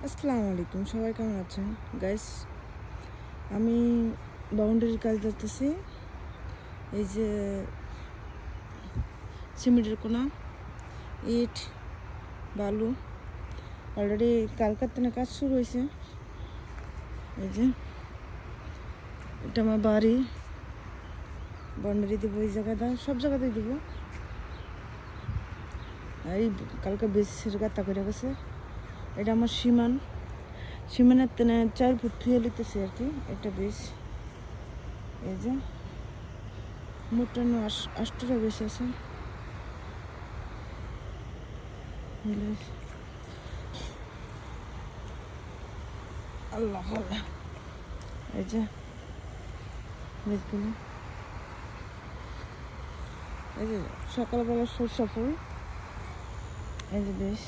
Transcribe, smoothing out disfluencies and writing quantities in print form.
আসসালামু আলাইকুম, সবাই কেমন আছেন গাইস? আমি বাউন্ডারির কাজ করতেছি। এই যে সিমেন্টের কোনা, ইট, বালু অলরেডি কালকার থেকে কাজ শুরু হয়েছে। এই যে এটা আমার বাড়ি, বাউন্ডারি দেবো এই জায়গাটা, সব জায়গাতেই দেবো। এই কালকে বেশির গাতা করে গেছে। এটা আমার সীমানের তেনে 4 ফুট থুয়ে লিতেছে আর কি। এটা বেশ এই যে মোটানো 8টা বেশি আছে। আল্লাহ আল্লাহ, এই যে বীজগুলো, এই যে সকালবেলা সরষা ফুল, এই যে বেশ